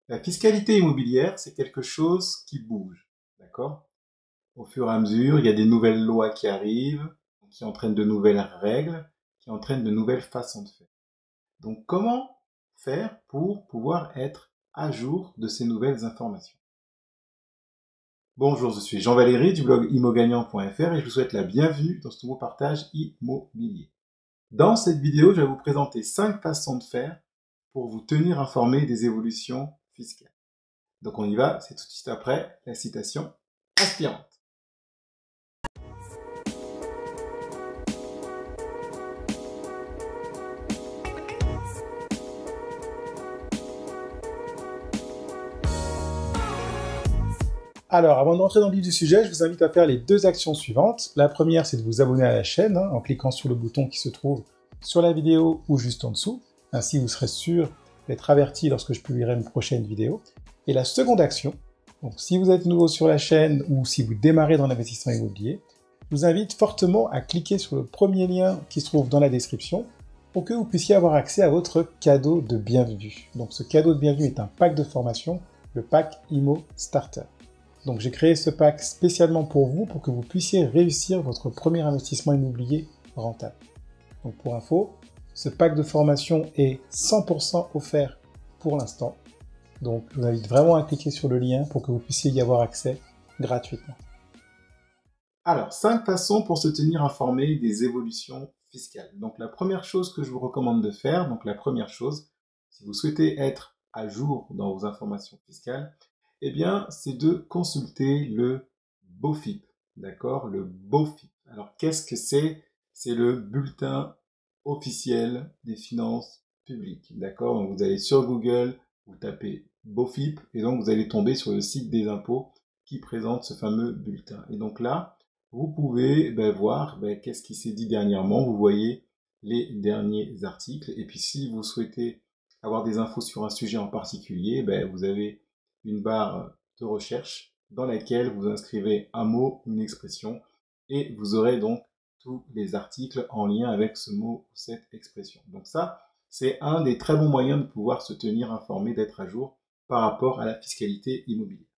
La fiscalité immobilière, c'est quelque chose qui bouge, d'accord? Au fur et à mesure, il y a des nouvelles lois qui arrivent, qui entraînent de nouvelles règles, qui entraînent de nouvelles façons de faire. Donc, comment faire pour pouvoir être à jour de ces nouvelles informations? Bonjour, je suis Jean Valéry du blog immogagnant.fr et je vous souhaite la bienvenue dans ce nouveau partage immobilier. Dans cette vidéo, je vais vous présenter 5 façons de faire pour vous tenir informé des évolutions fiscales. Donc on y va, c'est tout de suite après la citation inspirante. Alors, avant de rentrer dans le vif du sujet, je vous invite à faire les 2 actions suivantes. La première, c'est de vous abonner à la chaîne en cliquant sur le bouton qui se trouve sur la vidéo ou juste en dessous. Ainsi, vous serez sûr d'être averti lorsque je publierai une prochaine vidéo. Et la seconde action, donc si vous êtes nouveau sur la chaîne ou si vous démarrez dans l'investissement immobilier, je vous invite fortement à cliquer sur le premier lien qui se trouve dans la description pour que vous puissiez avoir accès à votre cadeau de bienvenue. Donc ce cadeau de bienvenue est un pack de formation, le pack Immo Starter. Donc j'ai créé ce pack spécialement pour vous, pour que vous puissiez réussir votre premier investissement immobilier rentable. Donc pour info, ce pack de formation est 100% offert pour l'instant. Donc je vous invite vraiment à cliquer sur le lien pour que vous puissiez y avoir accès gratuitement. Alors, 5 façons pour se tenir informé des évolutions fiscales. Donc la première chose que je vous recommande de faire, si vous souhaitez être à jour dans vos informations fiscales, eh bien, c'est de consulter le BOFIP, d'accord? Le BOFIP. Alors, qu'est-ce que c'est? C'est le bulletin officiel des finances publiques, d'accord? Donc, vous allez sur Google, vous tapez BOFIP, et donc vous allez tomber sur le site des impôts qui présente ce fameux bulletin. Et donc là, vous pouvez voir qu'est-ce qui s'est dit dernièrement. Vous voyez les derniers articles. Et puis, si vous souhaitez avoir des infos sur un sujet en particulier, vous avez une barre de recherche dans laquelle vous inscrivez un mot, une expression, et vous aurez donc tous les articles en lien avec ce mot ou cette expression. Donc ça, c'est un des très bons moyens de pouvoir se tenir informé, d'être à jour par rapport à la fiscalité immobilière.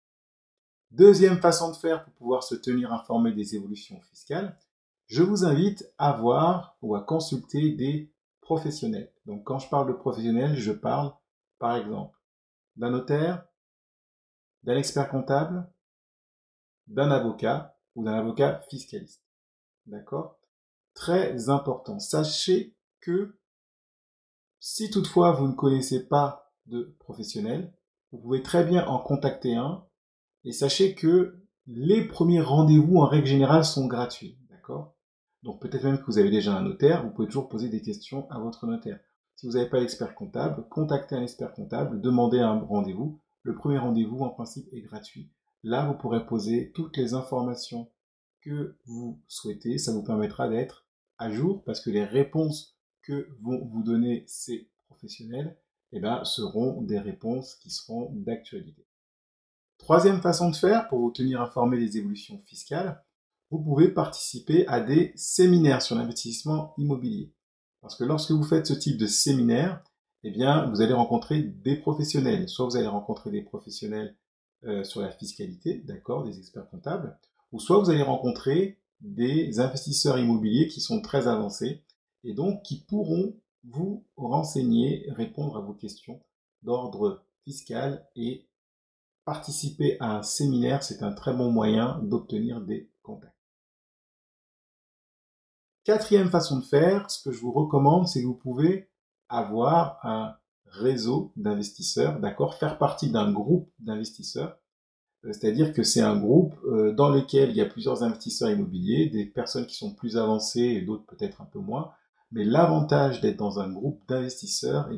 Deuxième façon de faire pour pouvoir se tenir informé des évolutions fiscales, je vous invite à voir ou à consulter des professionnels. Donc quand je parle de professionnels, je parle par exemple d'un notaire, d'un expert comptable, d'un avocat ou d'un avocat fiscaliste. D'accord? Très important. Sachez que si toutefois vous ne connaissez pas de professionnel, vous pouvez très bien en contacter un. Et sachez que les premiers rendez-vous, en règle générale, sont gratuits. D'accord? Donc peut-être même que vous avez déjà un notaire, vous pouvez toujours poser des questions à votre notaire. Si vous n'avez pas l'expert comptable, contactez un expert comptable, demandez un rendez-vous. Le premier rendez-vous, en principe, est gratuit. Là, vous pourrez poser toutes les informations que vous souhaitez. Ça vous permettra d'être à jour parce que les réponses que vont vous donner ces professionnels seront des réponses qui seront d'actualité. Troisième façon de faire pour vous tenir informé des évolutions fiscales, vous pouvez participer à des séminaires sur l'investissement immobilier. Parce que lorsque vous faites ce type de séminaire, vous allez rencontrer des professionnels. Soit vous allez rencontrer des professionnels sur la fiscalité, d'accord, des experts comptables, ou soit vous allez rencontrer des investisseurs immobiliers qui sont très avancés et donc qui pourront vous renseigner, répondre à vos questions d'ordre fiscal et participer à un séminaire, c'est un très bon moyen d'obtenir des contacts. Quatrième façon de faire, ce que je vous recommande, c'est que vous pouvez avoir un réseau d'investisseurs, d'accord, faire partie d'un groupe d'investisseurs, c'est-à-dire que c'est un groupe dans lequel il y a plusieurs investisseurs immobiliers, des personnes qui sont plus avancées et d'autres peut-être un peu moins, mais l'avantage d'être dans un groupe d'investisseurs,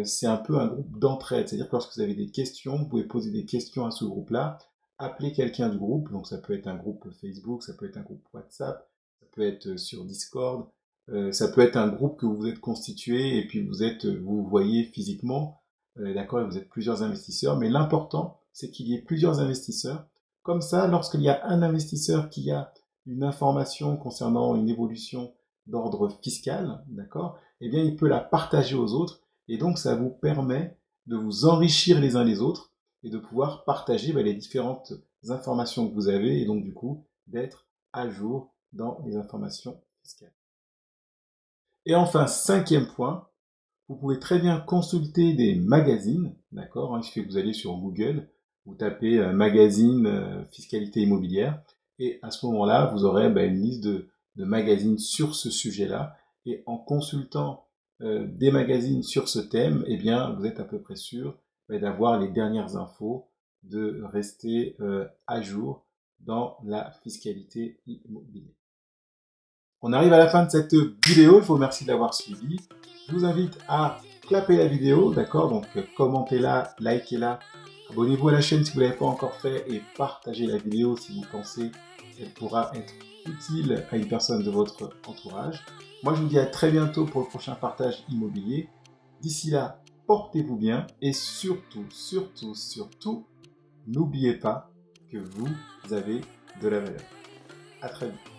c'est un peu un groupe d'entraide. C'est-à-dire que lorsque vous avez des questions, vous pouvez poser des questions à ce groupe-là, appeler quelqu'un du groupe, donc ça peut être un groupe Facebook, ça peut être un groupe WhatsApp, ça peut être sur Discord, ça peut être un groupe que vous êtes constitué et puis vous voyez physiquement, d'accord, et vous êtes plusieurs investisseurs, mais l'important, c'est qu'il y ait plusieurs investisseurs. Comme ça, lorsqu'il y a un investisseur qui a une information concernant une évolution d'ordre fiscal, d'accord, il peut la partager aux autres. Et donc, ça vous permet de vous enrichir les uns les autres et de pouvoir partager les différentes informations que vous avez et donc du coup d'être à jour dans les informations fiscales. Et enfin, 5e point, vous pouvez très bien consulter des magazines, d'accord, il suffit que vous alliez sur Google, vous tapez magazine fiscalité immobilière, et à ce moment-là, vous aurez une liste de magazines sur ce sujet-là, et en consultant des magazines sur ce thème, eh bien, vous êtes à peu près sûr d'avoir les dernières infos, de rester à jour dans la fiscalité immobilière. On arrive à la fin de cette vidéo, je vous remercie de l'avoir suivi. Je vous invite à clapper la vidéo, d'accord? Donc commentez-la, likez-la, abonnez-vous à la chaîne si vous ne l'avez pas encore fait et partagez la vidéo si vous pensez qu'elle pourra être utile à une personne de votre entourage. Moi je vous dis à très bientôt pour le prochain partage immobilier. D'ici là, portez-vous bien et surtout, surtout, surtout, n'oubliez pas que vous avez de la valeur. À très vite.